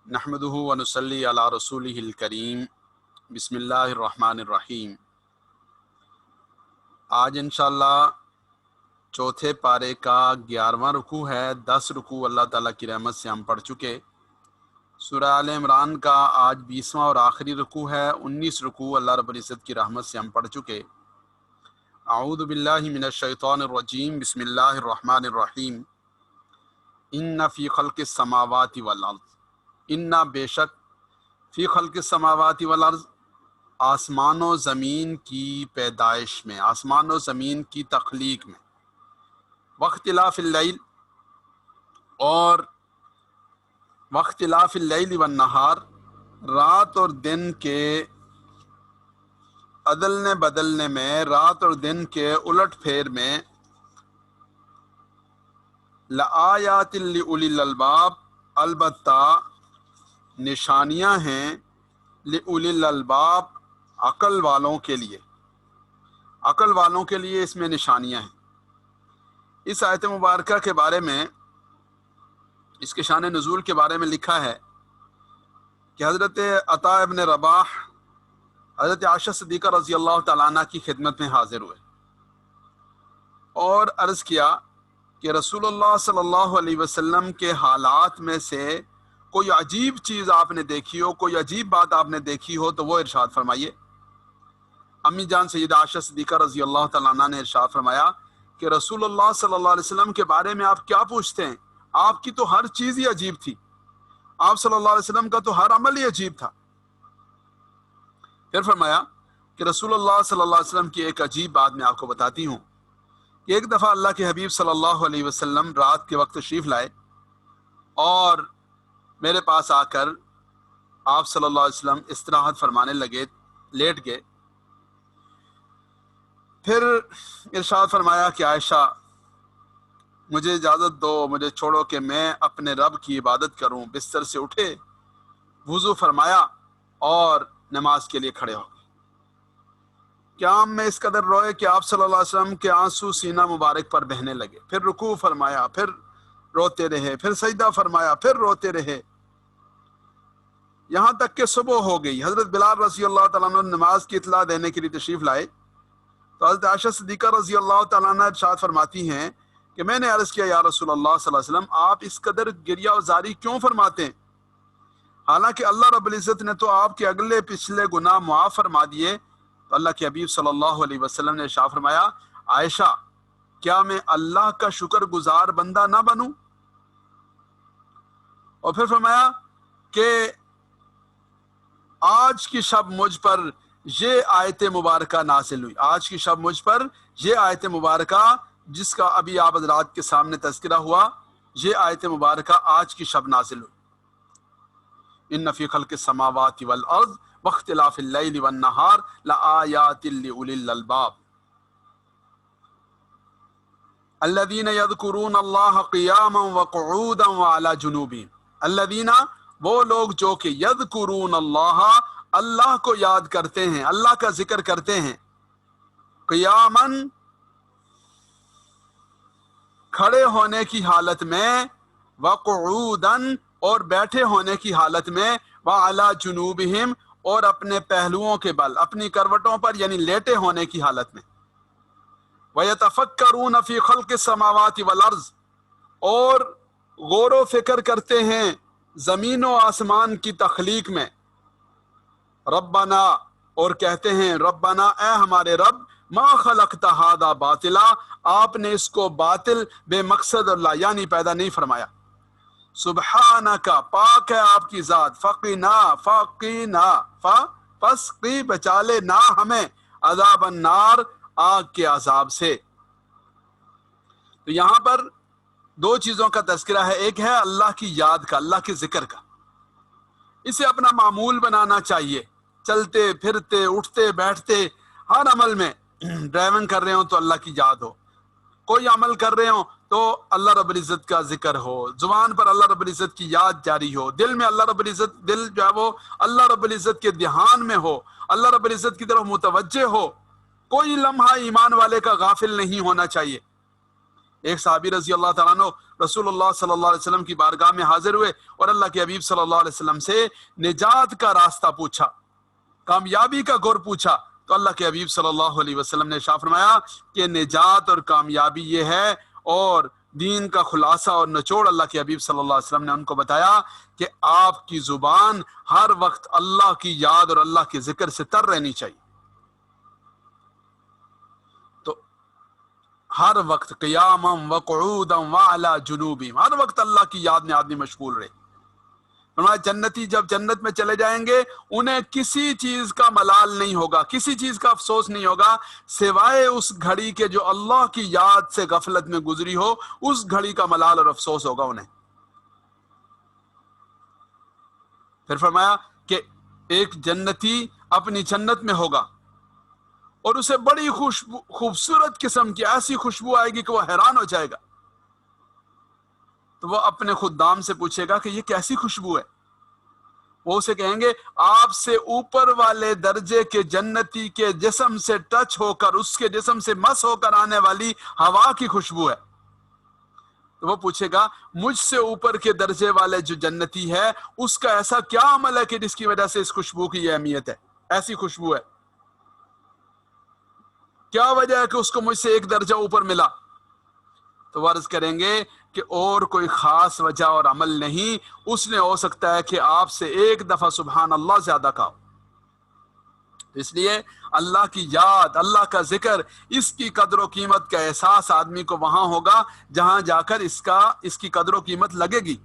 نحمدہ ونصلی علی رسولہ الکریم بسم اللہ الرحمن الرحیم۔ آج انشاءاللہ چوتھے پارے کا 11واں رکوع ہے۔ 10 رکوع اللہ تعالیٰ کی رحمت سے ہم پڑھ چکے۔ سورہ آل عمران کا آج 20واں اور آخری رکوع ہے۔ 19 رکوع اللہ رب العزت کی رحمت سے ہم پڑھ چکے۔ اعوذ باللہ من الشیطان الرجیم، بسم اللہ الرحمن الرحیم۔ ان فی خلق السماوات والارض، ان بے شک، فی خلق السماوات والارض آسمان و زمین کی پیدائش میں، آسمان و زمین کی تخلیق میں، واختلاف اللیل، اور واختلاف اللیل والنہار، رات اور دن کے عدلنے بدلنے میں، رات اور دن کے الٹ پھیر میں، لآیات لأولی الالباب، البتہ نشانیاں ہیں، لأولی الالباب، عقل والوں کے لیے، عقل والوں کے لیے اس میں نشانیاں ہیں۔ اس آیت مبارکہ کے بارے میں، اس کے شان نزول کے بارے میں لکھا ہے کہ حضرت عطا ابن رباح حضرت عائشہ صدیقہ رضی اللہ تعالیٰ عنہ کی خدمت میں حاضر ہوئے اور عرض کیا کہ رسول اللہ صلی اللہ علیہ وسلم کے حالات میں سے کوئی عجیب چیز آپ نے دیکھی ہو، کوئی عجیب بات آپ نے دیکھی ہو تو وہ ارشاد فرمائیے۔ امی جان سیدہ عائشہ صدیقہ رضی اللہ تعالیٰ عنہ نے ارشاد فرمایا کہ رسول اللہ صلی اللہ علیہ وسلم کے بارے میں آپ کیا پوچھتے ہیں، آپ کی تو ہر چیز ہی عجیب تھی، آپ صلی اللہ علیہ وسلم کا تو ہر عمل ہی عجیب تھا۔ پھر فرمایا کہ رسول اللہ صلی اللہ علیہ وسلم کی ایک عجیب بات میں آپ کو بتاتی ہوں کہ ایک دفعہ اللہ کے حبیب صلی اللہ علیہ وسلم رات کے وقت تشریف لائے اور میرے پاس آ کر آپ صلی اللہ علیہ وسلم استراحت فرمانے لگے، لیٹ گئے۔ پھر ارشاد فرمایا کہ عائشہ مجھے اجازت دو، مجھے چھوڑو کہ میں اپنے رب کی عبادت کروں۔ بستر سے اٹھے، وضو فرمایا اور نماز کے لیے کھڑے ہو گئے۔ قیام میں اس قدر روئے کہ آپ صلی اللہ علیہ وسلم کے آنسو سینہ مبارک پر بہنے لگے۔ پھر رکوع فرمایا، پھر روتے رہے، پھر سجدہ فرمایا، پھر روتے رہے، یہاں تک کہ صبح ہو گئی۔ حضرت بلال رضی اللہ تعالیٰ عنہ نماز کی اطلاع دینے کے لیے تشریف لائے تو حضرت عائشہ صدیقہ رضی اللہ تعالیٰ عنہ ارشاد فرماتی ہیں کہ میں نے عرض کیا یا رسول اللہ صلی اللہ علیہ وسلم، آپ اس قدر گریہ و زاری کیوں فرماتے ہیں؟ حالانکہ اللہ رب العزت نے تو آپ کے اگلے پچھلے گناہ معاف فرما دیے۔ تو اللہ کے حبیب صلی اللہ علیہ وسلم نے ارشاد فرمایا، عائشہ کیا میں اللہ کا شکر گزار بندہ نہ بنوں؟ اور پھر فرمایا کہ آج کی شب مجھ پر یہ آیت مبارکہ نازل ہوئی، آج کی شب مجھ پر یہ آیت مبارکہ جس کا ابھی آپ حضرات کے سامنے تذکرہ ہوا، یہ آیت مبارکہ آج کی شب نازل ہوئی۔ ان فی خلق السماوات والارض واختلاف اللیل والنہار لآیات لأولی الالباب الذین یذکرون اللہ قیاما وقعودا وعلی جنوبہم، الذین وہ لوگ جو کہ یذکرون اللہ، اللہ کو یاد کرتے ہیں، اللہ کا ذکر کرتے ہیں، قیاما کھڑے ہونے کی حالت میں، وقعودا اور بیٹھے ہونے کی حالت میں، وعلی جنوبہم اور اپنے پہلوؤں کے بل، اپنی کروٹوں پر یعنی لیٹے ہونے کی حالت میں، وَيَتَفَكَّرُونَ فِي خَلْقِ السَّمَاوَاتِ وَالْأَرْضِ اور غور و فکر کرتے ہیں زمین و آسمان کی تخلیق میں، ربنا اور کہتے ہیں ربنا اے ہمارے رب، ما خلقت ھذا باطلا آپ نے اس کو باطل بے مقصد اللہ یعنی پیدا نہیں فرمایا، سبحانک پاک ہے آپ کی ذات، فقینا فسقی بچا لے نہ ہمیں، عذاب النار آگ کے عذاب سے۔ تو یہاں پر دو چیزوں کا تذکرہ ہے، ایک ہے اللہ کی یاد کا، اللہ کے ذکر کا، اسے اپنا معمول بنانا چاہیے، چلتے پھرتے اٹھتے بیٹھتے ہر عمل میں، ڈرائیونگ کر رہے ہوں تو اللہ کی یاد ہو، کوئی عمل کر رہے ہوں تو اللہ رب العزت کا ذکر ہو، زبان پر اللہ رب العزت کی یاد جاری ہو، دل میں اللہ رب العزت، دل جو ہے وہ اللہ رب العزت کے دھیان میں ہو، اللہ رب العزت کی طرف متوجہ ہو، کوئی لمحہ ایمان والے کا غافل نہیں ہونا چاہیے۔ ایک صحابی رضی اللہ تعالیٰ عنہ رسول اللہ صلی اللہ علیہ وسلم کی بارگاہ میں حاضر ہوئے اور اللہ کے حبیب صلی اللہ علیہ وسلم سے نجات کا راستہ پوچھا، کامیابی کا گر پوچھا، تو اللہ کے حبیب صلی اللہ علیہ وسلم نے ارشاد فرمایا کہ نجات اور کامیابی یہ ہے، اور دین کا خلاصہ اور نچوڑ اللہ کے حبیب صلی اللہ علیہ وسلم نے ان کو بتایا کہ آپ کی زبان ہر وقت اللہ کی یاد اور اللہ کے ذکر سے تر رہنی چاہیے۔ تو ہر وقت قیاما وقعودا وعلی جنوبہم، ہر وقت اللہ کی یاد میں آدمی مشغول رہے۔ فرمایا جنتی جب جنت میں چلے جائیں گے انہیں کسی چیز کا ملال نہیں ہوگا، کسی چیز کا افسوس نہیں ہوگا سوائے اس گھڑی کے جو اللہ کی یاد سے غفلت میں گزری ہو، اس گھڑی کا ملال اور افسوس ہوگا انہیں۔ پھر فرمایا کہ ایک جنتی اپنی جنت میں ہوگا اور اسے بڑی خوبصورت قسم کی ایسی خوشبو آئے گی کہ وہ حیران ہو جائے گا۔ تو وہ اپنے خدام سے پوچھے گا کہ یہ کیسی خوشبو ہے؟ وہ اسے کہیں گے آپ سے اوپر والے درجے کے جنتی کے جسم سے ٹچ ہو کر، اس کے جسم سے مس ہو کر آنے والی ہوا کی خوشبو ہے۔ تو وہ پوچھے گا مجھ سے اوپر کے درجے والے جو جنتی ہے اس کا ایسا کیا عمل ہے کہ جس کی وجہ سے اس خوشبو کی یہ اہمیت ہے، ایسی خوشبو ہے، کیا وجہ ہے کہ اس کو مجھ سے ایک درجہ اوپر ملا؟ تو وہ عرض کریں گے کہ اور کوئی خاص وجہ اور عمل نہیں، اس نے ہو سکتا ہے کہ آپ سے ایک دفعہ سبحان اللہ زیادہ کہا۔ اس لیے اللہ کی یاد، اللہ کا ذکر، اس کی قدر و قیمت کا احساس آدمی کو وہاں ہوگا جہاں جا کر اس کی قدر و قیمت لگے گی۔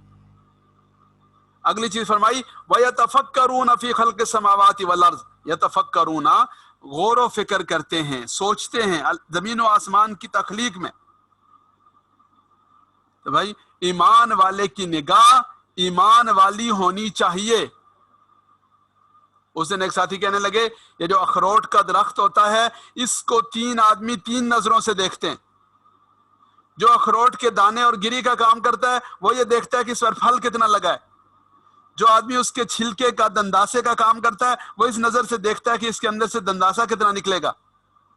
اگلی چیز فرمائی وَيَتَفَكَّرُونَ فِي خَلْقِ السَّمَاوَاتِ وَالْأَرْضِ، یتفکرون غور و فکر کرتے ہیں، سوچتے ہیں زمین و آسمان کی تخلیق میں۔ تو بھائی ایمان والے کی نگاہ ایمان والی ہونی چاہیے۔ اس دن ایک ساتھی کہنے لگے یہ جو اخروٹ کا درخت ہوتا ہے اس کو تین آدمی تین نظروں سے دیکھتے ہیں۔ جو اخروٹ کے دانے اور گری کا کام کرتا ہے وہ یہ دیکھتا ہے کہ اس پر پھل کتنا لگا ہے۔ جو آدمی اس کے چھلکے کا دنداسے کا کام کرتا ہے وہ اس نظر سے دیکھتا ہے کہ اس کے اندر سے دنداسا کتنا نکلے گا۔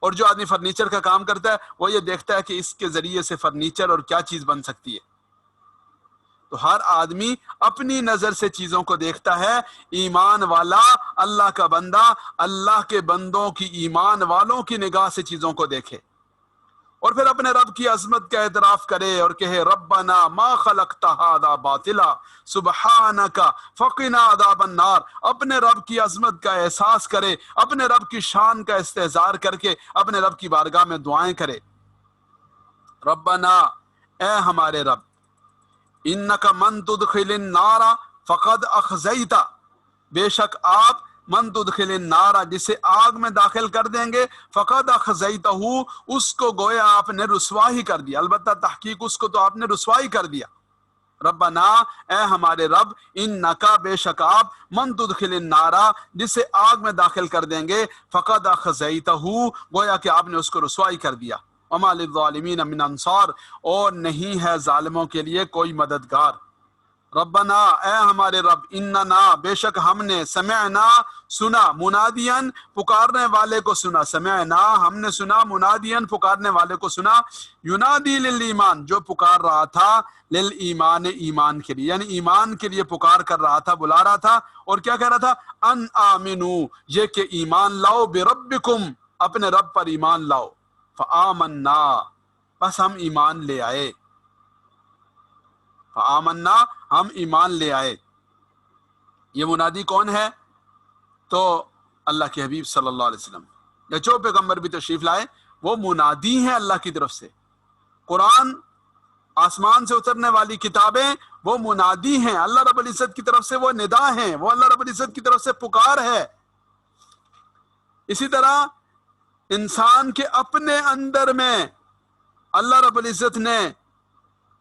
اور جو آدمی فرنیچر کا کام کرتا ہے وہ یہ دیکھتا ہے کہ اس کے ذریعے سے فرنیچر اور کیا چیز بن سکتی ہے۔ تو ہر آدمی اپنی نظر سے چیزوں کو دیکھتا ہے۔ ایمان والا، اللہ کا بندہ، اللہ کے بندوں کی، ایمان والوں کی نگاہ سے چیزوں کو دیکھے اور پھر اپنے رب کی عظمت کا اعتراف کرے اور کہے ربنا ما خلقت ھذا باطلا سبحانک فقنا عذاب النار۔ اپنے رب کی عظمت کا احساس کرے، اپنے رب کی شان کا استحضار کر کے اپنے رب کی بارگاہ میں دعائیں کرے۔ ربنا، اے ہمارے رب، انک من تدخل النار فقد اخزیتا، بے شک آپ من تدخل النار، جسے آگ میں داخل کر دیں گے، فقد اخزیتہ، اس کو گویا آپ نے رسوائی کر دیا، البتہ تحقیق اس کو تو آپ نے رسوائی کر دیا۔ ربنا، اے ہمارے رب، انکا، بے شک آپ، من تدخل النار، جسے آگ میں داخل کر دیں گے، فقد اخزیتہ، گویا کہ آپ نے اس کو رسوائی کر دیا۔ وما للظالمین من انصار، اور نہیں ہے ظالموں کے لیے کوئی مددگار۔ ربنا، اے ہمارے رب، اننا، بے شک ہم نے، سمعنا، سنا، منادین، پکارنے والے کو سنا، سمعنا، ہم نے سنا، منادین، پکارنے والے کو سنا، ینادی للایمان، جو پکار رہا تھا، للایمان، ایمان کے لیے، یعنی ایمان کے لیے پکار کر رہا تھا، بلا رہا تھا، اور کیا کہہ رہا تھا؟ ان آمنو، یہ کہ ایمان لاؤ، بربکم، اپنے رب پر ایمان لاؤ، فآمنا، بس ہم ایمان لے آئے، فآمنا، ہم ایمان لے آئے۔ یہ منادی کون ہے؟ تو اللہ کے حبیب صلی اللہ علیہ وسلم یا جو پیغمبر بھی تشریف لائے وہ منادی ہیں اللہ کی طرف سے۔ قرآن، آسمان سے اترنے والی کتابیں، وہ منادی ہیں، اللہ رب العزت کی طرف سے وہ ندا ہیں، وہ اللہ رب العزت کی طرف سے پکار ہے۔ اسی طرح انسان کے اپنے اندر میں اللہ رب العزت نے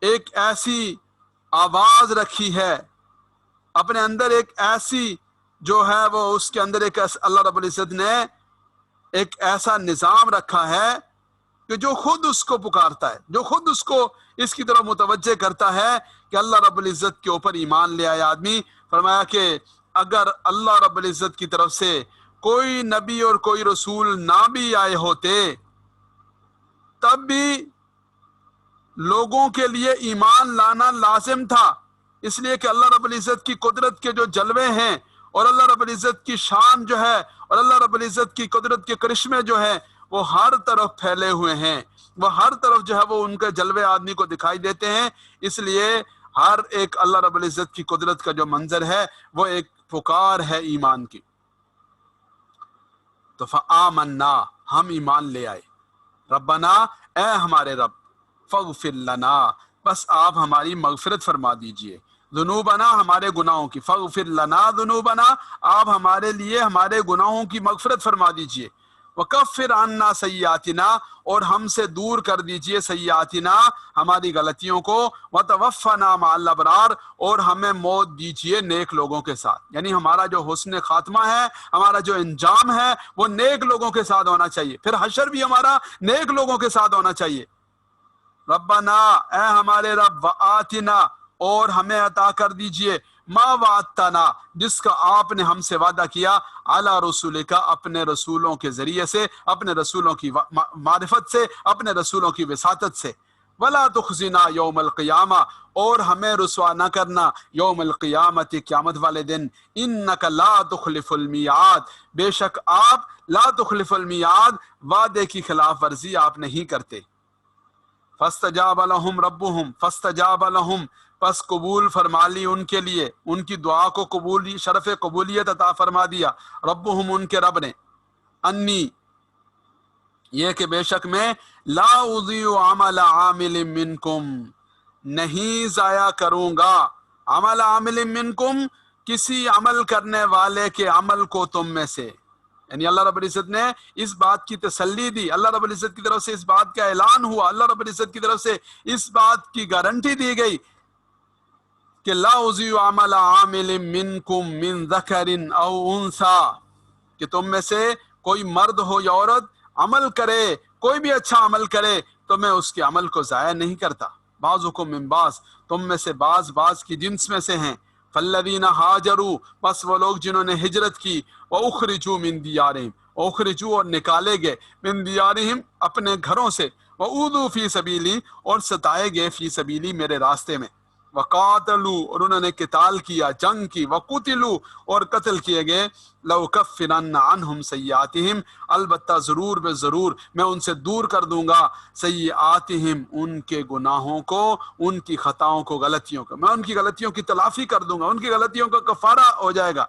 ایک ایسی آواز رکھی ہے، اپنے اندر ایک ایسی جو ہے وہ اس کے اندر ایک اللہ رب العزت نے ایک ایسا نظام رکھا ہے کہ جو خود اس کو پکارتا ہے، جو خود اس کو اس کی طرف متوجہ کرتا ہے کہ اللہ رب العزت کے اوپر ایمان لے آئے آدمی۔ فرمایا کہ اگر اللہ رب العزت کی طرف سے کوئی نبی اور کوئی رسول نہ بھی آئے ہوتے تب بھی لوگوں کے لیے ایمان لانا لازم تھا، اس لیے کہ اللہ رب العزت کی قدرت کے جو جلوے ہیں اور اللہ رب العزت کی شان جو ہے اور اللہ رب العزت کی قدرت کے کرشمے جو ہے وہ ہر طرف پھیلے ہوئے ہیں، وہ ہر طرف جو ہے وہ ان کے جلوے آدمی کو دکھائی دیتے ہیں۔ اس لیے ہر ایک اللہ رب العزت کی قدرت کا جو منظر ہے وہ ایک پکار ہے ایمان کی۔ تو فآمنا، ہم ایمان لے آئے، ربنا، اے ہمارے رب، فاغفر لنا، بس آپ ہماری مغفرت فرما دیجئے، ذنوبنا، ہمارے گناہوں کی، فاغفر لنا ذنوبنا، آپ ہمارے لیے ہمارے گناہوں کی مغفرت فرما دیجئے، وکفر عنا سیئاتنا، اور ہم سے دور کر دیجئے سیئاتنا، ہماری غلطیوں کو، وتوفنا مع الابرار، اور ہمیں موت دیجئے نیک لوگوں کے ساتھ، یعنی ہمارا جو حسن خاتمہ ہے، ہمارا جو انجام ہے وہ نیک لوگوں کے ساتھ ہونا چاہیے، پھر حشر بھی ہمارا نیک لوگوں کے ساتھ ہونا چاہیے۔ ربنا، اے ہمارے رب، وآتنا، اور ہمیں عطا کر دیجئے، ما وعدتنا، جس کا آپ نے ہم سے وعدہ کیا، علی رسولک، اپنے رسولوں کے ذریعے سے، اپنے رسولوں کی معرفت سے، اپنے رسولوں کی وساطت سے، ولا تخزنا یوم القیامہ، اور ہمیں رسوا نہ کرنا یوم القیامت، قیامت والے دن، انک لا تخلف المیعاد، بے شک آپ لا تخلف المیعاد، وعدے کی خلاف ورزی آپ نہیں کرتے۔ فاستجاب لهم ربهم، فاستجاب لهم، پس قبول فرما لی ان کے لیے، ان کی دعا کو قبول، شرف قبولیت عطا فرما دیا، ربهم، ان کے رب نے، انی، یہ کہ بے شک میں، لا اضیع عمل عامل منکم، نہیں ضائع کروں گا، عمل عامل منکم، کسی عمل کرنے والے کے عمل کو تم میں سے، یعنی اللہ رب العزت نے اس بات کی تسلی دی، اللہ رب العزت کی طرف سے اس بات کا اعلان ہوا، اللہ رب العزت کی طرف سے اس بات کی گارنٹی دی گئی کہ لا اضیع عمل عامل منکم من ذکر او انثی، کہ تم میں سے کوئی مرد ہو یا عورت عمل کرے، کوئی بھی اچھا عمل کرے تو میں اس کے عمل کو ضائع نہیں کرتا، بعضکم من بعض، تم میں سے بعض کی جنس میں سے ہیں، فالذین ہاجروا، بس وہ لوگ جنہوں نے ہجرت کی، واخرجوا من دیارہم، اخرجوا، اور نکالے گئے، من دیارہم، اپنے گھروں سے، واوذوا فی سبیلی، اور ستائے گئے، فی سبیلی، میرے راستے میں، وقاتلوا، اور انہوں نے قتال کیا، جنگ کی، وقتلوا، اور قتل کیے گئے، لأکفرن عنہم سیئاتہم، البتہ ضرور بے ضرور میں ان سے دور کر دوں گا، سیئاتہم، ان کے گناہوں کو، ان کی خطاؤں کو، غلطیوں کو، میں ان کی غلطیوں کی تلافی کر دوں گا، ان کی غلطیوں کا کفارہ ہو جائے گا،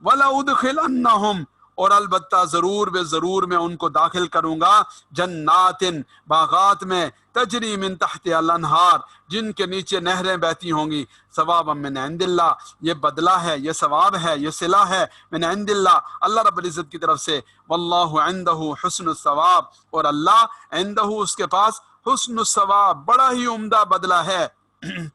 وَلَأُدْخِلَنَّهُمْ، اور البتہ ضرور بے ضرور میں ان کو داخل کروں گا، جنات، باغات میں، تجری من تحت الانہار، جن کے نیچے نہریں بہتی ہوں گی، ثوابا من عند اللہ، یہ بدلہ ہے، یہ ثواب ہے، یہ صلہ ہے، من عند اللہ، اللہ رب العزت کی طرف سے، واللہ عندہ حسن الثواب، اور اللہ عندہ، اس کے پاس، حسن الثواب، بڑا ہی عمدہ بدلہ ہے۔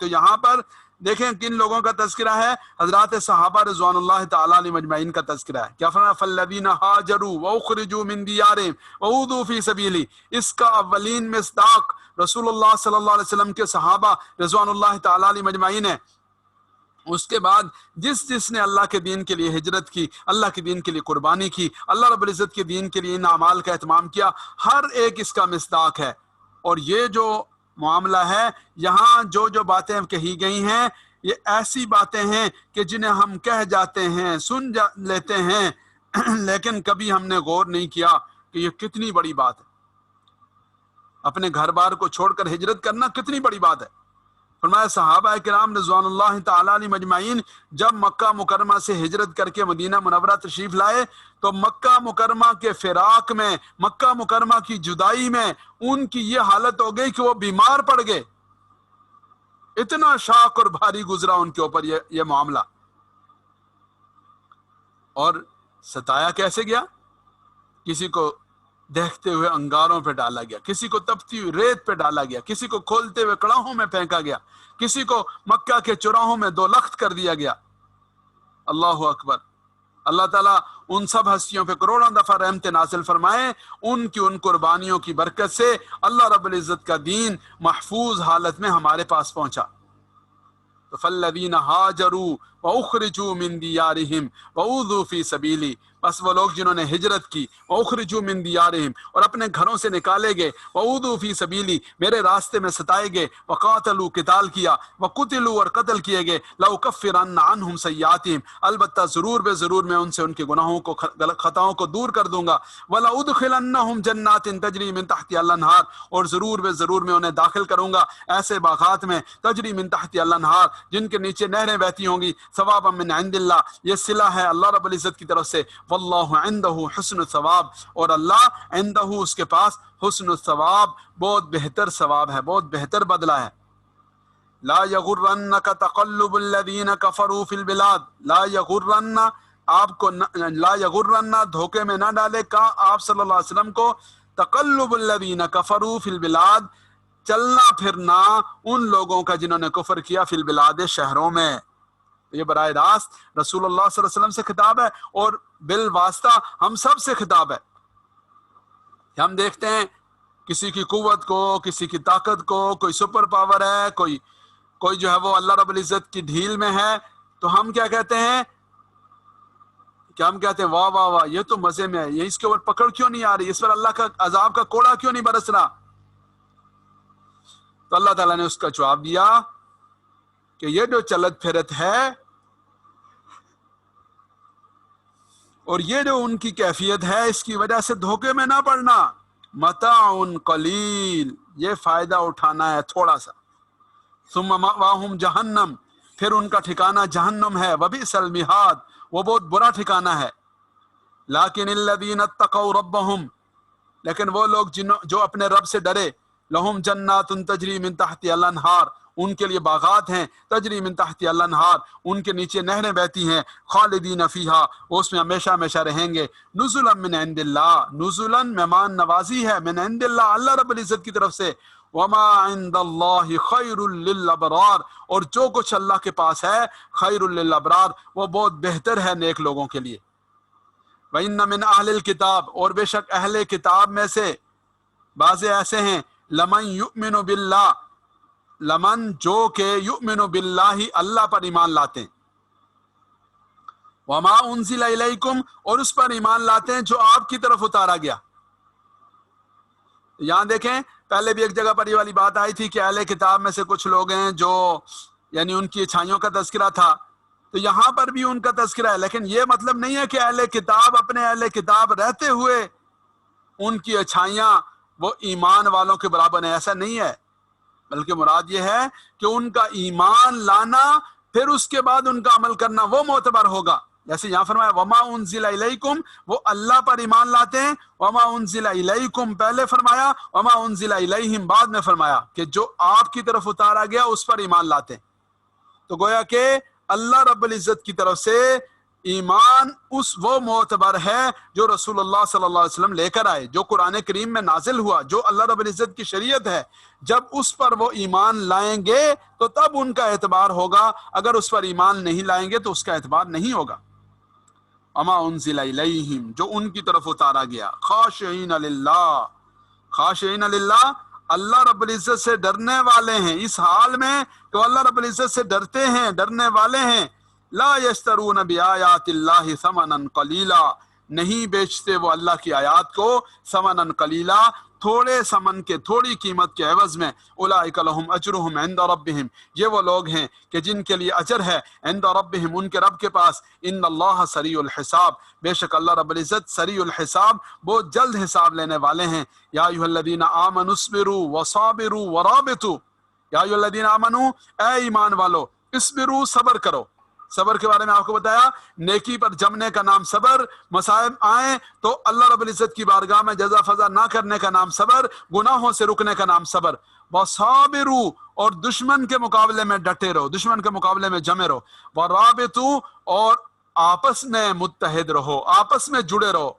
تو یہاں پر دیکھیں کن لوگوں کا تذکرہ ہے، حضرات صحابہ رضوان اللہ تعالی علیہ مجمعین کا تذکرہ ہے، کیا فرمایا، فالذین ہاجروا واخرجوا من دیارہم واوذوا فی سبیلی، اس کا اولین مصداق رسول اللہ صلی اللہ علیہ وسلم کے صحابہ رضوان اللہ تعالی علیہ مجمعین ہے۔ اس کے بعد جس نے اللہ کے دین کے لیے ہجرت کی، اللہ کے دین کے لیے قربانی کی، اللہ رب العزت کے دین کے لیے ان اعمال کا اہتمام کیا، ہر ایک اس کا مصداق ہے۔ اور یہ جو معاملہ ہے، یہاں جو باتیں کہی گئی ہیں، یہ ایسی باتیں ہیں کہ جنہیں ہم کہہ جاتے ہیں، سن لیتے ہیں، لیکن کبھی ہم نے غور نہیں کیا کہ یہ کتنی بڑی بات ہے، اپنے گھر بار کو چھوڑ کر ہجرت کرنا کتنی بڑی بات ہے۔ فرمایا صحابہ کرام رضوان اللہ تعالی علیہ مجمعین جب مکہ مکرمہ سے ہجرت کر کے مدینہ منورہ تشریف لائے تو مکہ مکرمہ کے فراق میں، مکہ مکرمہ کی جدائی میں ان کی یہ حالت ہو گئی کہ وہ بیمار پڑ گئے، اتنا شاق اور بھاری گزرا ان کے اوپر یہ معاملہ۔ اور ستایا کیسے گیا، کسی کو دیکھتے ہوئے انگاروں پہ ڈالا گیا، کسی کو تپتی ہوئی ریت پہ ڈالا گیا، کسی کو کھولتے ہوئے کڑاہوں میں پھینکا گیا، کسی کو مکہ کے چوراہوں میں 2 لخت کر دیا گیا۔ اللہ اکبر۔ اللہ تعالیٰ ان سب ہستیوں پہ کروڑوں دفعہ رحمت نازل فرمائے، ان کی ان قربانیوں کی برکت سے اللہ رب العزت کا دین محفوظ حالت میں ہمارے پاس پہنچا۔ تو فالذین ہاجروا، وَأُخْرِجُوا مِن دِيَارِهِمْ وَأُوذُوا فِي سَبِيلِي، بس وہ لوگ جنہوں نے ہجرت کی، وَأُخْرِجُوا مِن دِيَارِهِمْ، اور اپنے گھروں سے نکالے گئے، وَأُوذُوا فِي سَبِيلِي، میرے راستے میں ستائے گئے، وَقَاتَلُوا قتال کیا، وَقُتِلُوا اور قتل کیے گئے، لَأُكَفِّرَنَّ عَنْهُمْ سَيِّئَاتِهِمْ، البتہ ضرور بے ضرور میں ان سے ان کے گناہوں کو خطاؤں کو دور کر دوں گا، وَلَأُدْخِلَنَّهُمْ جَنَّاتٍ تَجْرِي مِن تَحْتِهَا الْأَنْهَارُ، اور ضرور بے ضرور میں انہیں داخل کروں گا ایسے باغات میں، تجری من تحت الانہار، جن کے نیچے نہریں بہتی ہوں گی، ثوابا من عند اللہ، یہ صلہ ہے اللہ رب العزت کی طرف سے، واللہ عنده حسن الثواب، اور اللہ عنده اس کے پاس حسن الثواب، بہت بہتر ثواب ہے، بہت بہتر بدلہ ہے۔ لا یغرنک تقلب الذین کفروا فی البلاد، لا یغرن، آپ کو لا یغرن، دھوکے میں نہ ڈالے کا آپ صلی اللہ علیہ وسلم کو، تقلب الذین کفروا فی البلاد، چلنا پھرنا ان لوگوں کا جنہوں نے کفر کیا، فی البلاد، شہروں میں۔ یہ براہ راست رسول اللہ صلی اللہ علیہ وسلم سے خطاب ہے، اور بالواسطہ ہم سب سے خطاب ہے۔ ہم دیکھتے ہیں کسی کی قوت کو، کسی کی طاقت کو، کوئی سپر پاور ہے، کوئی جو ہے وہ اللہ رب العزت کی ڈھیل میں ہے، تو ہم کیا کہتے ہیں؟ کیا ہم کہتے ہیں واہ واہ واہ، یہ تو مزے میں ہے، یہ اس کے اوپر پکڑ کیوں نہیں آ رہی، اس پر اللہ کا عذاب کا کوڑا کیوں نہیں برس رہا؟ تو اللہ تعالیٰ نے اس کا جواب دیا کہ یہ جو چلت پھرت ہے اور یہ جو ان کی کیفیت ہے، اس کی وجہ سے دھوکے میں نہ پڑنا، متاع قلیل، یہ فائدہ اٹھانا ہے تھوڑا سا، ثم مأواہم جہنم، پھر ان کا ٹھکانہ جہنم ہے، وبئس المہاد، وہ بہت برا ٹھکانہ ہے۔ لیکن الذین اتقوا ربہم، لیکن وہ لوگ جو اپنے رب سے ڈرے، لہم جنات تجری من تحت الانہار، ان کے لیے باغات ہیں، تجری من تحت الانہار، ان کے نیچے نہریں بہتی ہیں، خالدین فیہا، وہ اس میں ہمیشہ ہمیشہ رہیں گے، نزلا من عند اللہ، نزلا مہمان نوازی ہے، من عند اللہ، اللہ رب العزت کی طرف سے، وما عند اللہ خیر للابرار، اور جو کچھ اللہ کے پاس ہے خیر للابرار، وہ بہت بہتر ہے نیک لوگوں کے لیے۔ وَإِنَّ مِنْ أَهْلِ الْكِتَابِ، اور بے شک اہل کتاب میں سے بعض ایسے ہیں، لَمَنْ يُؤْمِنُ بِاللَّهِ، لمن جو کہ یؤمن باللہ، اللہ پر ایمان لاتے ہیں، وما انزل الیکم، اور اس پر ایمان لاتے ہیں جو آپ کی طرف اتارا گیا۔ یہاں دیکھیں پہلے بھی ایک جگہ پر یہ والی بات آئی تھی کہ اہل کتاب میں سے کچھ لوگ ہیں جو یعنی ان کی اچھائیوں کا تذکرہ تھا، تو یہاں پر بھی ان کا تذکرہ ہے، لیکن یہ مطلب نہیں ہے کہ اہل کتاب اپنے اہل کتاب رہتے ہوئے ان کی اچھائیاں وہ ایمان والوں کے برابر ہیں، ایسا نہیں ہے، بلکہ مراد یہ ہے کہ ان کا ایمان لانا پھر اس کے بعد ان کا عمل کرنا وہ معتبر ہوگا۔ جیسے یہاں فرمایا وما انزل الیکم، وہ اللہ پر ایمان لاتے ہیں، وما انزل الیکم پہلے فرمایا، وما انزل الیہم بعد میں فرمایا کہ جو آپ کی طرف اتارا گیا اس پر ایمان لاتے ہیں۔ تو گویا کہ اللہ رب العزت کی طرف سے ایمان وہ معتبر ہے جو رسول اللہ صلی اللہ علیہ وسلم لے کر آئے، جو قرآن کریم میں نازل ہوا، جو اللہ رب العزت کی شریعت ہے، جب اس پر وہ ایمان لائیں گے تو تب ان کا اعتبار ہوگا، اگر اس پر ایمان نہیں لائیں گے تو اس کا اعتبار نہیں ہوگا۔ اما انزل الیہم، جو ان کی طرف اتارا گیا، خاشعین للہ، خاشعین للہ، اللہ رب العزت سے ڈرنے والے ہیں، اس حال میں کہ اللہ رب العزت سے ڈرتے ہیں، ڈرنے والے ہیں، لا یشترون بآیات اللہ ثمنا قلیلا، نہیں بیچتے وہ اللہ کی آیات کو ثمنا قلیلا، تھوڑے ثمن کے، تھوڑی قیمت کے عوض میں، اولئک لہم اجرہم عند ربہم، یہ وہ لوگ ہیں کہ جن کے لیے اجر ہے عند ربہم، ان کے رب کے پاس، ان اللہ سریع الحساب، بے شک اللہ رب العزت سریع الحساب، بہت جلد حساب لینے والے ہیں۔ یا ایھا الذین آمنوا اصبروا وصابروا ورابطوا، یا ایھا الذین آمنوا، اے ایمان والو، اصبروا، صبر کرو، صبر کے بارے میں آپ کو بتایا، نیکی پر جمنے کا نام صبر، مصائب آئیں تو اللہ رب العزت کی بارگاہ میں جزا فضا نہ کرنے کا نام صبر، گناہوں سے رکنے کا نام صبر، وصابروا، اور دشمن کے مقابلے میں ڈٹے رہو، دشمن کے مقابلے میں جمے رہو، ورابطوا، اور آپس میں متحد رہو، آپس میں جڑے رہو،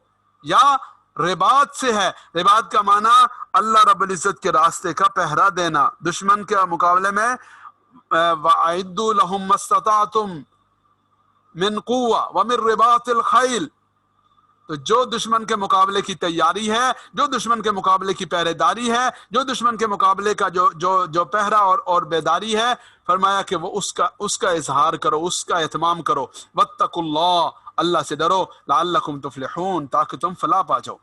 یا رباط سے ہے، رباط کا معنی اللہ رب العزت کے راستے کا پہرا دینا، دشمن کے مقابلے میں وَأَعِدُّوا لَهُم مَّا اسْتَطَعْتُم من قوة ومن رباط الخیل، تو جو دشمن کے مقابلے کی تیاری ہے، جو دشمن کے مقابلے کی پہرے داری ہے، جو دشمن کے مقابلے کا جو پہرا اور بیداری ہے، فرمایا کہ وہ اس کا اظہار کرو، اس کا اہتمام کرو۔ واتقوا اللہ، اللہ سے ڈرو، لعلکم تفلحون، تاکہ تم فلاح پا جاؤ۔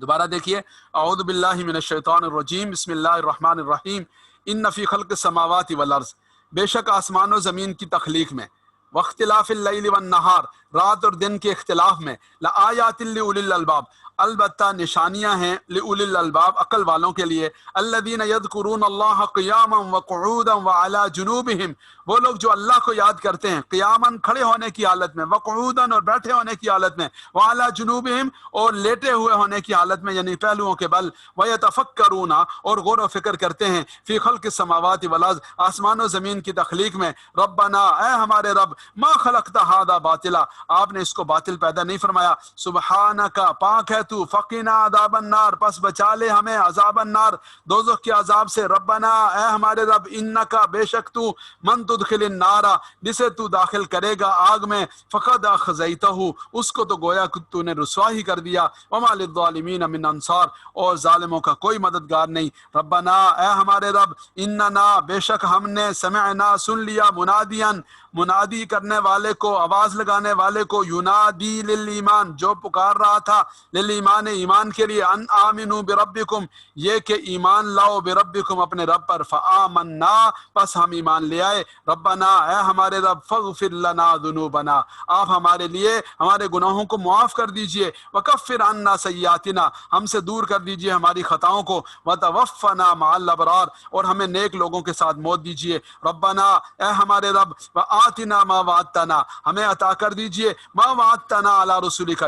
دوبارہ دیکھیے، اعوذ باللہ من الشیطان الرجیم، بسم اللہ الرحمن الرحیم، ان فی خلق السماوات والارض، بے شک آسمان و زمین کی تخلیق میں، واختلاف اللیل والنہار، رات اور دن کے اختلاف میں، لآیات لأولی الالباب، البتہ نشانیاں ہیں لأولی الالباب، عقل والوں کے لیے، الذین یذکرون اللہ قیاما وقعودا وعلی جنوبہم، وہ لوگ جو اللہ کو یاد کرتے ہیں قیاماً کھڑے ہونے کی حالت میں، وقعوداً اور بیٹھے ہونے کی حالت میں، وعلی جنوبہم اور لیٹے ہوئے ہونے کی حالت میں، یعنی پہلوؤں کے بل، ویتفکرون اور غور و فکر کرتے ہیں، فی خلق السماوات والارض، آسمان و زمین کی تخلیق میں، ربنا، اے ہمارے رب، ما خلقت ھذا باطلا، آپ نے اس کو باطل پیدا نہیں فرمایا، سبحانک، پاک ہے تو، فقنا عذاب النار، پس بچا لے ہمیں عذاب النار، دوزخ کے عذاب سے، ربنا، اے ہمارے رب، انکا، بے شک تو، من تدخل النار، جسے تو داخل کرے گا آگ میں، فقد اخزیتہ، اس کو تو گویا کہ تو نے رسوا ہی کر دیا، وما للظالمین من انصار، اور ظالموں کا کوئی مددگار نہیں، ربنا، اے ہمارے رب، اننا، بے شک ہم نے، سمعنا، سن لیا، منادیاً، منادی کرنے والے کو، آواز لگانے والے کو، ینادی للایمان، جو پکار رہا تھا، للایمان، ایمان کے لیے، ان آمنوا بربکم، یہ کہ ایمان لاؤ، بربکم، اپنے رب پر، فآمنا، پس ہم ایمان لے آئے، ربنا، اے ہمارے رب، فاغفر لنا ذنوبنا، آپ ہمارے لیے ہمارے گناہوں کو معاف کر دیجئے، وکفر عنا سیئاتنا، ہم سے دور کر دیجئے ہماری خطاؤں کو، وتوفنا مع الابرار، اور ہمیں نیک لوگوں کے ساتھ موت دیجئے، ربنا، اے ہمارے رب، وآتنا ما وعدتنا، ہمیں عطا کر دیجئے، ما وعدتنا علی رسولک،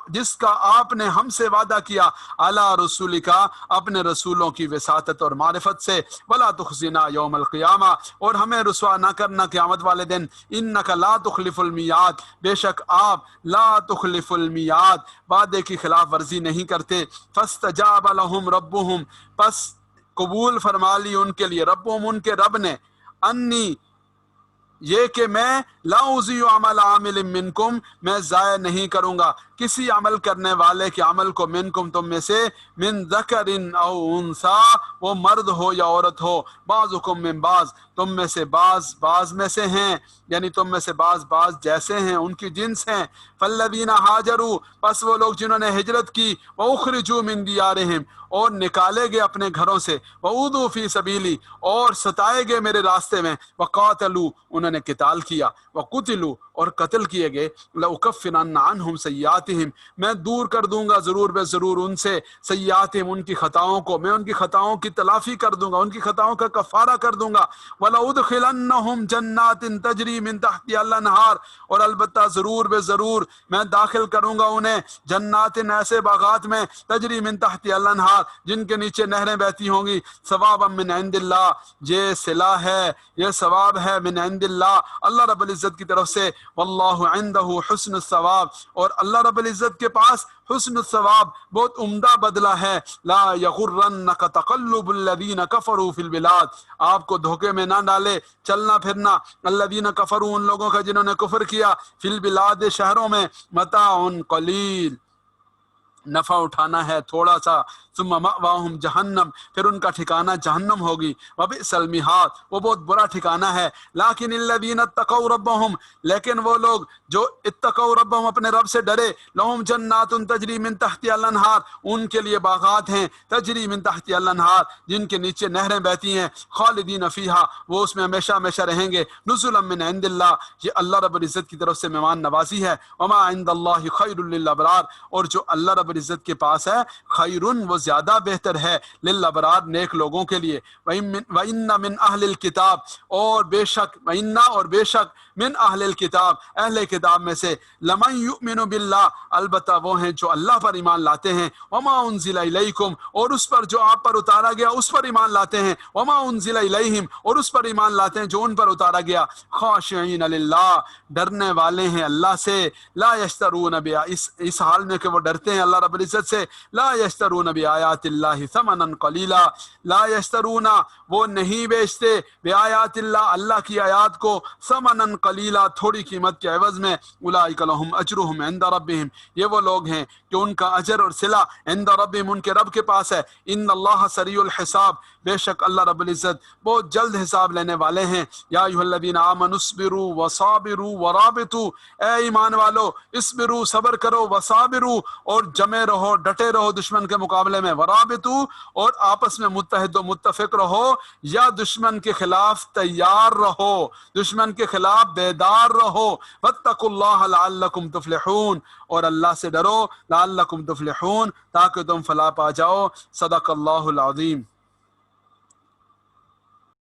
جس کا آپ نے ہم سے وعدہ کیا، علی رسولک، اپنے رسولوں کی وساطت اور معرفت سے، ولا تخزنا یوم القیامہ، اور ہمیں رسوا نہ کرنا قیامت والے دن، انک لا تخلف المیعاد، بے شک آپ لا تخلف المیعاد، وعدے کی خلاف ورزی نہیں کرتے، فاستجاب لهم ربهم، پس قبول فرما لی ان کے لیے، ربهم، ان کے رب نے، انی، یہ کہ میں، لا اضیع عمل عامل منکم، میں ضائع نہیں کروں گا کسی عمل کرنے والے کے عمل کو، منکم، تم میں سے، من ذکر او انثی، وہ مرد ہو یا عورت ہو، بعضکم من بعض، تم میں سے بعض میں سے ہیں، یعنی تم میں سے بعض جیسے ہیں، ان کی جنس ہیں، فالذین ہاجروا، پس وہ لوگ جنہوں نے ہجرت کی، واخرجوا من دیارہم، اور نکالے گئے اپنے گھروں سے، وأوذوا فی سبیلی، اور ستائے گئے میرے راستے میں، وقاتلوا، انہوں نے قتال کیا، وقتلوا، اور قتل کیے گئے، لأکفرن عنہم سیئاتہم، میں دور کر دوں گا ضرور بے ضرور ان سے، سیئاتہم، ان کی خطاؤں کو، میں ان کی خطاؤں کی تلافی کر دوں گا، ان کی خطاؤں کا کفارہ کر دوں گا، وَلَأُدْخِلَنَّهُمْ جَنَّاتٍ تَجْرِي مِن تَحْتِهَا الْأَنْهَارُ، اور البتہ ضرور بے ضرور میں داخل کروں گا انہیں، جنات، ایسے باغات میں، تجری من تحتها الانہار، جن کے نیچے نہریں بہتی ہوں گی، ثوابا من عند اللہ، یہ صلہ ہے، یہ ثواب ہے، من عند اللہ، اللہ رب العزت کی طرف سے، واللہ عنده حسن الثواب، اور اللہ رب العزت کے پاس حسن الثواب، بہت عمدہ بدلہ ہے، لا یغرنک تقلب الذین کفروا فی البلاد، آپ کو دھوکے میں نہ ڈالے چلنا پھرنا، الذین کفروا، ان لوگوں کا جنہوں نے کفر کیا، فی البلاد، شہروں میں، متاع قلیل، نفع اٹھانا ہے تھوڑا سا، ثم مأواہم جہنم، پھر ان کا ٹھکانہ جہنم ہوگی، وبئس المہاد، وہ بہت برا ٹھکانہ ہے، لیکن الذین اتقوا ربہم، لیکن وہ لوگ جو اتقوا ربہم، اپنے رب سے ڈرے، لہم جنات تجری من تحتها الانہار، ان کے لیے باغات ہیں، تجری من تحتها الانہار، جن کے نیچے نہریں بہتی ہیں، خالدین فیہا، وہ اس میں ہمیشہ ہمیشہ رہیں گے، نزلا من عند اللہ، یہ اللہ رب العزت کی طرف سے مہمان نوازی ہے، وما عند اللہ خیر للابرار، اور جو اللہ رب العزت کے پاس ہے، خیرن، وہ زیادہ بہتر ہے، للابرار، نیک لوگوں کے لیے، وَإِنَّ مِنْ أَهْلِ الْكِتَابِ، اور بے شک، وَإِنَّ، اور بے شک، من اہل الکتاب، اہل کتاب میں سے، لمن یؤمن باللہ، البتہ وہ ہیں جو اللہ پر ایمان لاتے ہیں، وما انزل الیکم، اور اس پر جو آپ پر اتارا گیا اس پر ایمان لاتے ہیں، وما انزل الیہم، اور اس پر ایمان لاتے ہیں جو ان پر اتارا گیا، خاشعین للہ، ڈرنے والے ہیں اللہ سے، لا یشترون اس حال میں کہ وہ ڈرتے ہیں اللہ رب العزت سے، لا یشترون بآیات اللہ ثمنا قلیلا لا یشترون وہ نہیں بیچتے بآیات اللہ اللہ کی آیات کو ثمنا قلیلا تھوڑی قیمت کے عوض میں اولئک لہم اجرہم عند ربہم یہ وہ لوگ ہیں کہ ان کا اجر اور صلہ عند ربہم ان کے رب کے پاس ہے ان اللہ سریع الحساب بے شک اللہ رب العزت بہت جلد حساب لینے والے ہیں یا ایھا الذین آمنوا اصبروا وصابروا ورابطوا اے ایمان والو اصبروا صبر کرو وصابروا اور جمے رہو ڈٹے رہو دشمن کے مقابلے میں ورابطوا اور آپس میں متحد و متفق رہو یا دشمن کے خلاف تیار رہو دشمن کے خلاف بیدار رہو واتقوا اللہ لعلکم تفلحون اور اللہ سے ڈرو لعلکم تفلحون تاکہ تم فلاح پا جاؤ صدق اللہ العظیم